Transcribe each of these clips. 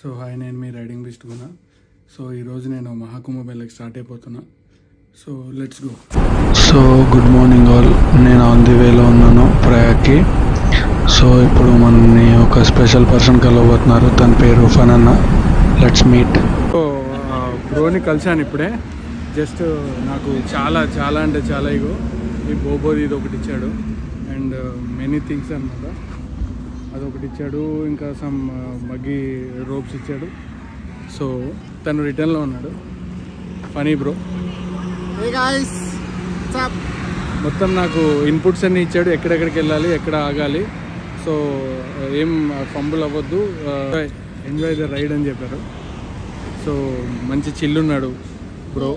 So hi, నేను మీ riding best Guna. So ఈరోజు నేను మహాకుంభమేళకి స్టార్ట్ అయిపోతున్నా. So let's go. So good morning all, నేను ఆన్ ది వేలో ఉన్నాను ప్రయాగ్కి. సో ఇప్పుడు మనని ఒక స్పెషల్ పర్సన్ కలవబోతున్నారు, తన పేరు ఫనన్న. Let's meet. సో బ్రోని కలిసాను ఇప్పుడే. జస్ట్ నాకు చాలా చాలా అంటే చాలా ఇగో ఈ బోబోది ఇది ఒకటి ఇచ్చాడు అండ్ మెనీ థింగ్స్ అన్నమాట. అదొకటి ఇచ్చాడు, ఇంకా సమ్ మగ్గి రోప్స్ ఇచ్చాడు. సో తను రిటర్న్లో ఉన్నాడు. Funny bro. మొత్తం నాకు ఇన్పుట్స్ అన్నీ ఇచ్చాడు, ఎక్కడెక్కడికి వెళ్ళాలి, ఎక్కడ ఆగాలి. సో ఏం ఫంబుల్ అవ్వద్దు, ఎంజాయ్ ద రైడ్ అని చెప్పారు. సో మంచి చిల్లున్నాడు బ్రో.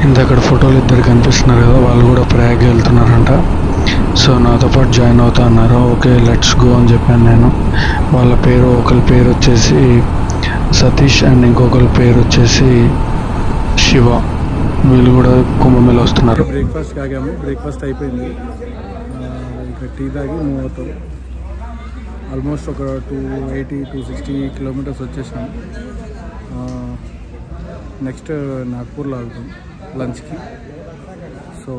ఇంతక్కడ ఫోటోలు ఇద్దరు కనిపిస్తున్నారు కదా, వాళ్ళు కూడా ప్రయాగ్ వెళ్తున్నారంట. సో నాతో పాటు జాయిన్ అవుతా అన్నారు. ఓకే లెట్స్ గో అని చెప్పాను నేను. వాళ్ళ పేరు, ఒకరి పేరు వచ్చేసి సతీష్ అండ్ ఇంకొకరి పేరు వచ్చేసి శివ. వీళ్ళు కూడా కుంభమేళ వస్తున్నారు. బ్రేక్ఫాస్ట్ కాగాము, బ్రేక్ఫాస్ట్ అయిపోయింది. ఇంకా టీ తాగి మూవ్ అవుతాం. ఆల్మోస్ట్ ఒక 260 కిలోమీటర్స్ వచ్చేసాం. నెక్స్ట్ నాగ్పూర్లో వెళ్తాం లంచ్కి. So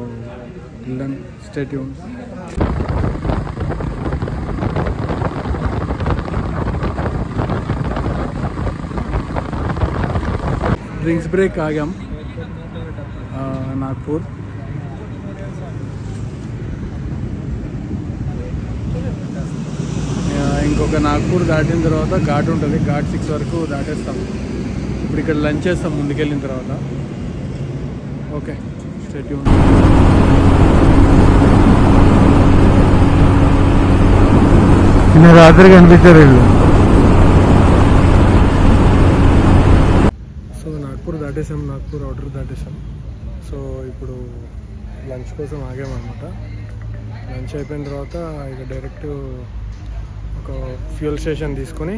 till stay tune. Drinks break ఆగాం నాగ్పూర్. ఇంకొక నాగ్పూర్ దాటిన తర్వాత ఘాట్ ఉంటుంది, ఘాట్ 6 వరకు దాటేస్తాం. ఇప్పుడు ఇక్కడ లంచ్ చేస్తాం ముందుకెళ్ళిన తర్వాత. Okay stay tune. నిన్న రాత్రి కనిపించారు వీళ్ళు. సో నాగ్పూర్ దాటేసాం, నాగ్పూర్ అవుటర్ దాటేసాం. సో ఇప్పుడు లంచ్ కోసం ఆగామన్నమాట. లంచ్ అయిపోయిన తర్వాత ఇక డైరెక్ట్ ఒక ఫ్యూయల్ స్టేషన్ తీసుకొని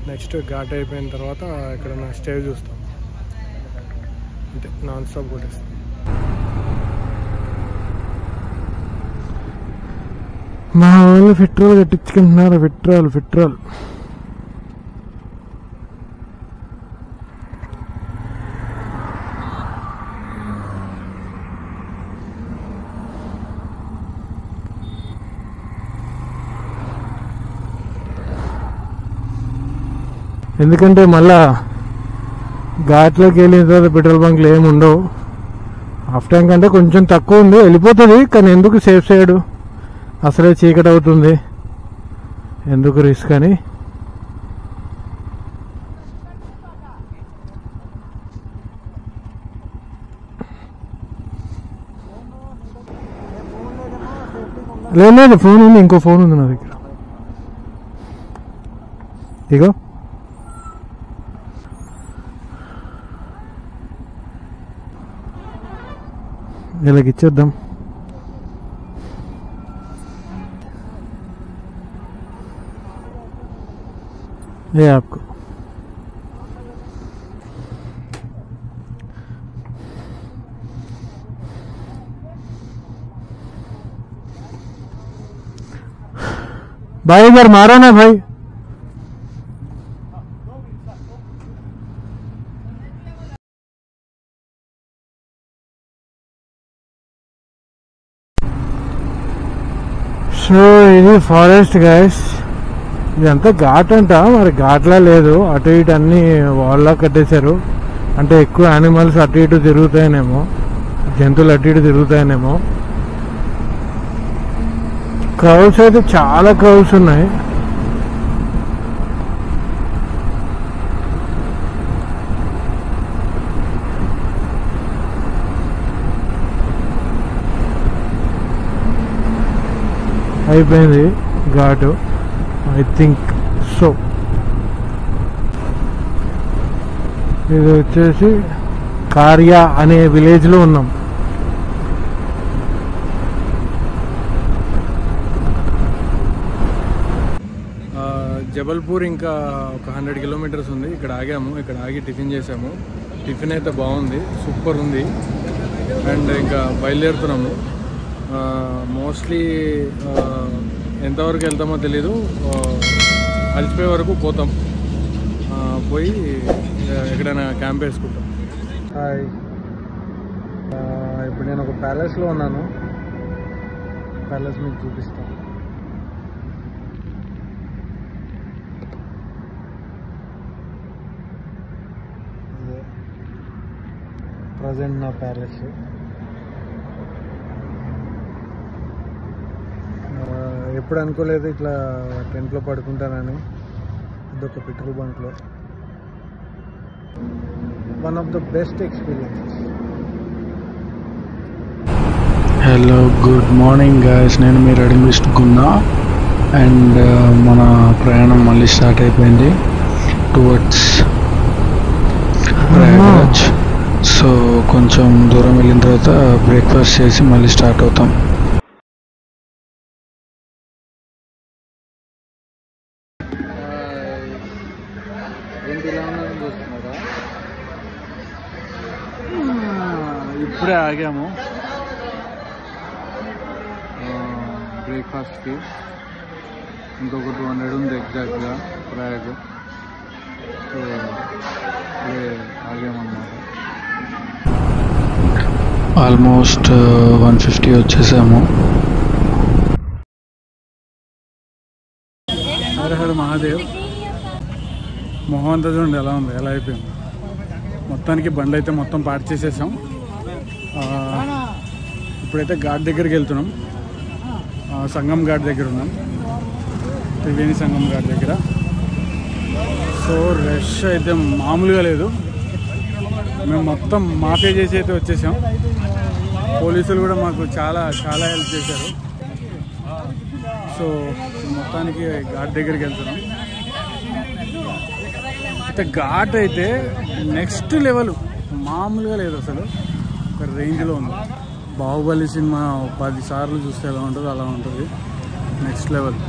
నెక్స్ట్ ఘాట్ అయిపోయిన తర్వాత ఎక్కడైనా స్టే చూస్తాం. అంతే, నాన్ స్టాప్ కొట్టేస్తాం. మా వాళ్ళు పెట్రోల్ కట్టించుకుంటున్నారు. పెట్రోల్ ఎందుకంటే మళ్ళా ఘాట్లోకి వెళ్ళిన తర్వాత పెట్రోల్ బంక్లు ఏమి ఉండవు. హాఫ్ ట్యాంక్ అంటే కొంచెం తక్కువ ఉంది, వెళ్ళిపోతుంది. కానీ ఎందుకు సేఫ్ సైడ్, అసలే చీకటి అవుతుంది, ఎందుకు రిస్క్ అని లేదు. ఫోన్ ఉంది, ఇంకో ఫోన్ ఉంది నా దగ్గర. ఇగో ఇలాగ ఇచ్చేద్దాం. ये आपको भाई इधर मारो ना भाई. సో ఇది ఫారెస్ట్ గైస్. ఇదంతా ఘాట్ అంట, మరి ఘాట్లా లేదు. అటు ఇటు అన్ని వాళ్ళ కట్టేశారు. అంటే ఎక్కువ యానిమల్స్ అటు ఇటు తిరుగుతాయనేమో, జంతువులు అటు ఇటు తిరుగుతాయనేమో. క్రౌడ్స్ అయితే చాలా క్రౌడ్స్ ఉన్నాయి. అయిపోయింది ఘాటు, ఐ థింక్ సో. ఇది వచ్చేసి కార్యా అనే విలేజ్లో ఉన్నాం. జబల్పూర్ ఇంకా ఒక 100 కిలోమీటర్స్ ఉంది. ఇక్కడ ఆగాము, ఇక్కడ ఆగి టిఫిన్ చేసాము. టిఫిన్ అయితే బాగుంది, సూపర్ ఉంది. అండ్ ఇంకా బయలుదేరుతున్నాము. మోస్ట్లీ ఎంతవరకు వెళ్తామో తెలీదు, అలసిపోయే వరకు పోతాం, పోయి ఎక్కడైనా క్యాంప్ వేసుకుంటాం. హాయ్, ఇప్పుడు నేను ఒక ప్యాలెస్లో ఉన్నాను. ప్యాలెస్ మీకు చూపిస్తాను. ప్రజెంట్ నా ప్యాలెస్. ఎప్పుడు అనుకోలేదు ఇట్లా టెంట్లో పడుకుంటానని. ఇదొక పెట్రోల్ బంక్లో one of the best experiences. Hello, good morning guys. నేను మీ రెడీమిస్ట్ గున్నా అండ్ మన ప్రయాణం మళ్ళీ స్టార్ట్ అయిపోయింది టువర్డ్స్ ప్రయాగరాజ్. సో కొంచెం దూరం వెళ్ళిన తర్వాత బ్రేక్ఫాస్ట్ చేసి మళ్ళీ స్టార్ట్ అవుతాం. ఇప్పుడే ఆగాము బ్రేక్ఫాస్ట్కి. ఇంకొక 200 ఉంది ఎగ్జాక్ట్గా ప్రయాగ్. సో ఇప్పుడే ఆగామన్నమాట. ఆల్మోస్ట్ 150 వచ్చేసాము. హర హర మహాదేవ్. మొహం అంతా చూడండి ఎలా ఉంది, ఎలా అయిపోయింది. మొత్తానికి బండి అయితే మొత్తం పార్క్ చేసేసాం. ఇప్పుడైతే ఘాట్ దగ్గరికి వెళ్తున్నాం. సంగం ఘాట్ దగ్గర ఉన్నాం, త్రివేణి సంగం ఘాట్ దగ్గర. సో రష్ అయితే మామూలుగా లేదు. మేము మొత్తం మాఫీ చేసి అయితే వచ్చేసాం. పోలీసులు కూడా మాకు చాలా చాలా హెల్ప్ చేశారు. సో మొత్తానికి ఘాట్ దగ్గరికి వెళ్తున్నాం. అయితే ఘాట్ అయితే నెక్స్ట్ లెవెల్, మామూలుగా లేదు అసలు, ఒక రేంజ్లో ఉంది. బాహుబలి సినిమా 10 సార్లు చూస్తే ఎలా ఉంటుందో అలా ఉంటుంది. Next level.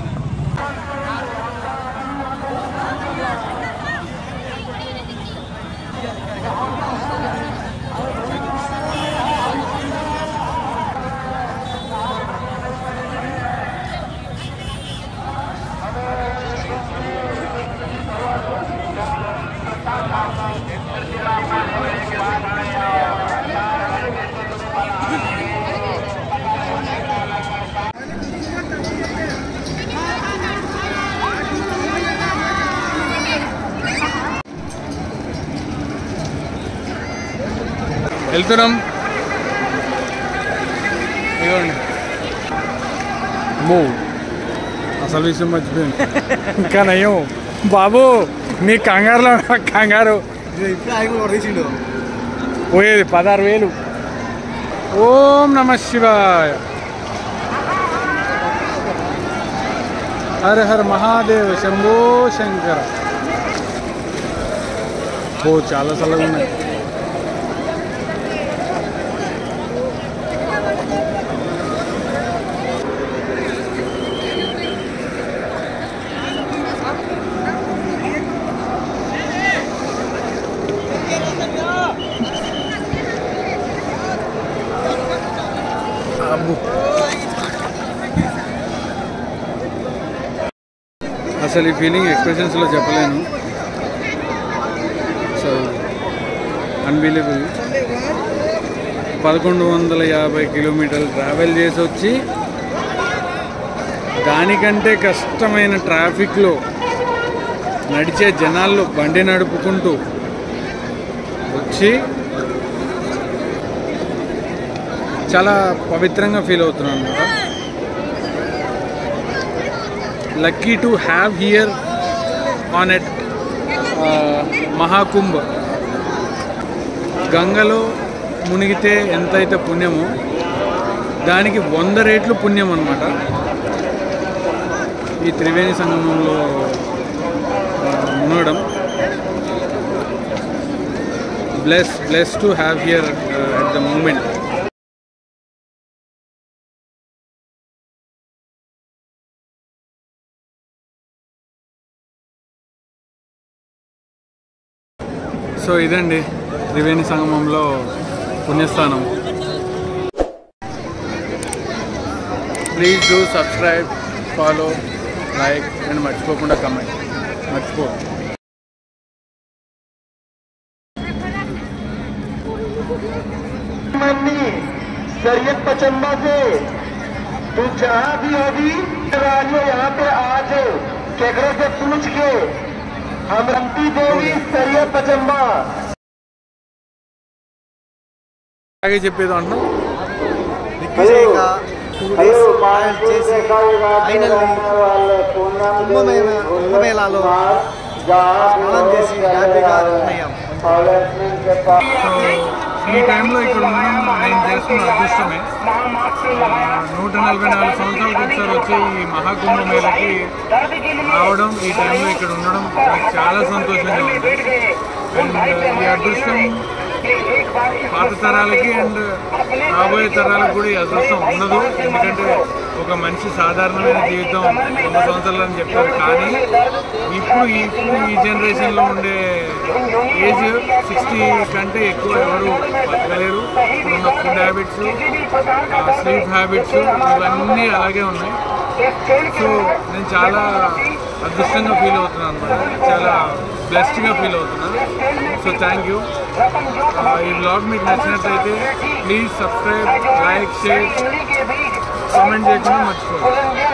వెళ్తున్నాం. ఇదిగోండి మూవ్. అసలు విషయం మర్చిపోయింది. ఇంకా నయ్యం బాబు, నీ కంగారులో కంగారు. పోయేది 16,000. ఓం నమ శివాయ. హర హర మహాదేవ్, శంభో శంకర. ఓ చాలా చల్లగా ఉన్నాయి. అసలు ఈ ఫీలింగ్ ఎక్స్ప్రెషన్స్లో చెప్పలేను. So unbelievable. 1150 కిలోమీటర్లు ట్రావెల్ చేసి వచ్చి దానికంటే కష్టమైన ట్రాఫిక్లో నడిచే జనాల్లో బండి నడుపుకుంటూ వచ్చి చాలా పవిత్రంగా ఫీల్ అవుతున్నాను అన్నమాట. Lucky to have here on at Mahakumbh. గంగలో మునిగితే ఎంతైతే పుణ్యమో దానికి 100 రెట్లు పుణ్యం అన్నమాట ఈ త్రివేణి సంగమంలో మునగడం. Bless to have here at the moment. So ఇదండి త్రివేణి సంగమంలో పుణ్యస్థానం. Please do subscribe, follow, like and మర్చిపోకుండా కమెంట్. మర్చిపో. शरीयत पचम्बा से तू जहाँ भी होगी यहाँ पे आज केकरे से पूछ के हम रंती देवी शरीयत पचम्बा आगे చెప్పేది అన్నా కుంభమేళాలో స్నానం చేసి హ్యాపీగా అయ్యాం. ఈ టైంలో ఇక్కడ ఉండడం నేను చేసుకున్న అదృష్టమే. 144 సంవత్సరాలకు ఒకసారి వచ్చి ఈ మహాకుంభమేళకి రావడం, ఈ టైంలో ఇక్కడ ఉండడం నాకు చాలా సంతోషంగా ఉంది. అండ్ ఈ అదృష్టం పాత తరాలకి అండ్ రాబోయే తరాలకు కూడా ఈ అదృష్టం ఉండదు. ఎందుకంటే ఒక మనిషి సాధారణమైన జీవితం 100 సంవత్సరాలు అని చెప్తారు, కానీ ఇప్పుడు ఈ జనరేషన్లో ఉండే ఏజ్ 60 కంటే ఎక్కువ ఎవరు బతకలేరు. ఇప్పుడున్న ఫుడ్ హ్యాబిట్స్, స్లీప్ హ్యాబిట్స్ ఇవన్నీ అలాగే ఉన్నాయి. సో నేను చాలా అదృష్టంగా ఫీల్ అవుతున్నాను అనమాట, చాలా బ్లెస్డ్గా ఫీల్ అవుతున్నాను. So thank you. ఈ బ్లాగ్ మీకు నచ్చినట్లయితే please subscribe, like, share, comment చేయకుండా మర్చిపోండి.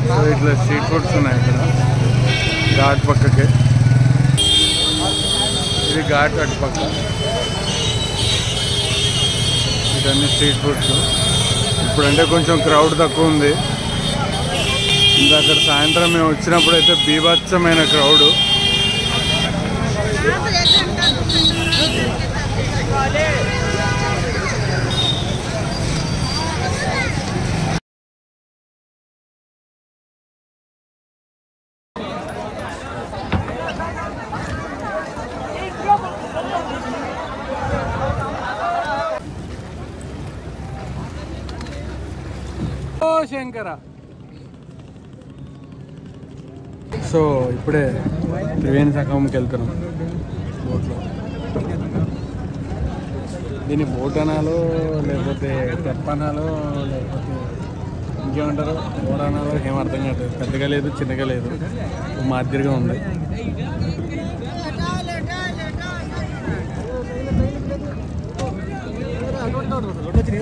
సో ఇట్లా స్ట్రీట్ ఫుడ్స్ ఉన్నాయి ఇక్కడ ఘాట్ పక్కకే. ఇది ఘాట్ అటు పక్క, ఇవన్నీ స్ట్రీట్ ఫుడ్స్. ఇప్పుడంటే కొంచెం క్రౌడ్ తక్కువ ఉంది. ఇంకా అక్కడ సాయంత్రం మేము వచ్చినప్పుడు అయితే బీభత్సమైన క్రౌడ్. ఓ శంకర. సో ఇప్పుడే త్రివేణి సంగమంకి వెళ్తున్నాం బోట్లో. దీన్ని బోట్ అనాలో లేకపోతే తెప్పనాలో లేకపోతే ఇంకేమంటారు, ఓడనాలో ఏం అర్థం కావట్లేదు. పెద్దగా లేదు, చిన్నగా లేదు, మాదిరిగా ఉంది.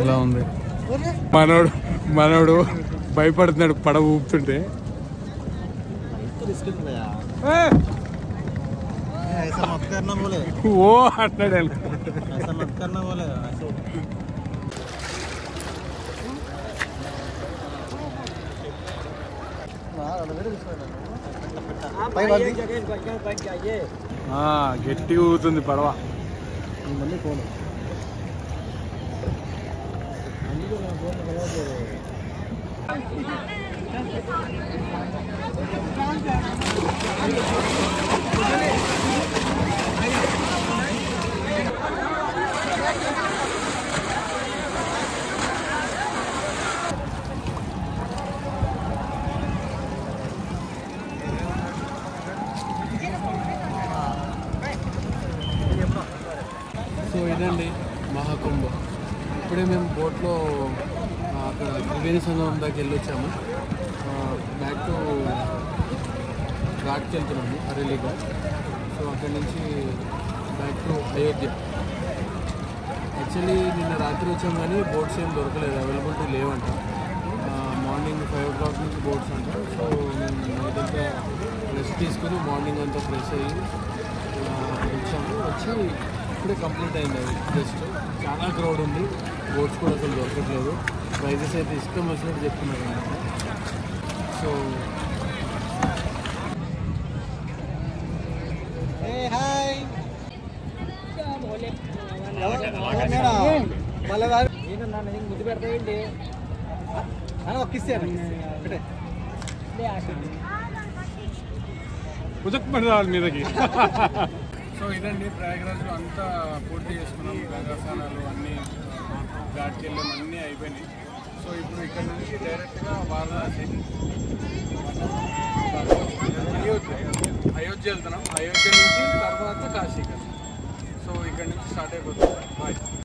ఇలా ఉంది. మనోడు భయపడుతున్నాడు పడవ ఊపుతుంటే. ఓ అంటాడు. గట్టిగా ఊగుతుంది పడవ. సో ఇదండి మహాకుంభ. ఇప్పుడే మేము బోట్లో అక్కడ త్రివేణి సంగమం దాకా వెళ్ళొచ్చాము. బ్యాక్ టు ఘాట్కి వెళ్తున్నాము, అరేలీ ఘాట్. సో అక్కడి నుంచి బ్యాక్ టు అయోధ్య. యాక్చువల్లీ నిన్న రాత్రి వచ్చాము కానీ బోట్స్ ఏం దొరకలేదు, అవైలబిలిటీ లేవంట. మార్నింగ్ 5 o'clock నుంచి బోట్స్ అంట. సో మేము నైట్ అంతా రెస్ట్ తీసుకుని మార్నింగ్ అంతా ఫ్రెష్ అయ్యి వచ్చాము. వచ్చి ఇప్పుడే కంప్లీట్ అయింది అది. జస్ట్ చాలా క్రౌడ్ ఉంది, బోట్స్ కూడా అసలు దొరకట్లేదు. ప్రైజెస్ అయితే ఇష్టం వచ్చినట్టు చెప్తున్నారు అన్నమాట. సో ముద్దు పెడతాయండి ఒక్కిస్తాను ఉదక్పడాలి మీదకి. సో ఇదండి ప్రయాగరాజ్లో అంతా పూర్తి చేసుకున్నాం. గంగాస్నానాలు అన్నీ, ఘాట్కి వెళ్ళాం, అన్నీ అయిపోయినాయి. సో ఇప్పుడు ఇక్కడ నుంచి డైరెక్ట్గా వారణాసి, అయోధ్య వెళ్తున్నాం. అయోధ్య నుంచి తర్వాత కాశీకి. సో ఇక్కడ నుంచి స్టార్ట్ అయిపోతుంది. బాయ్.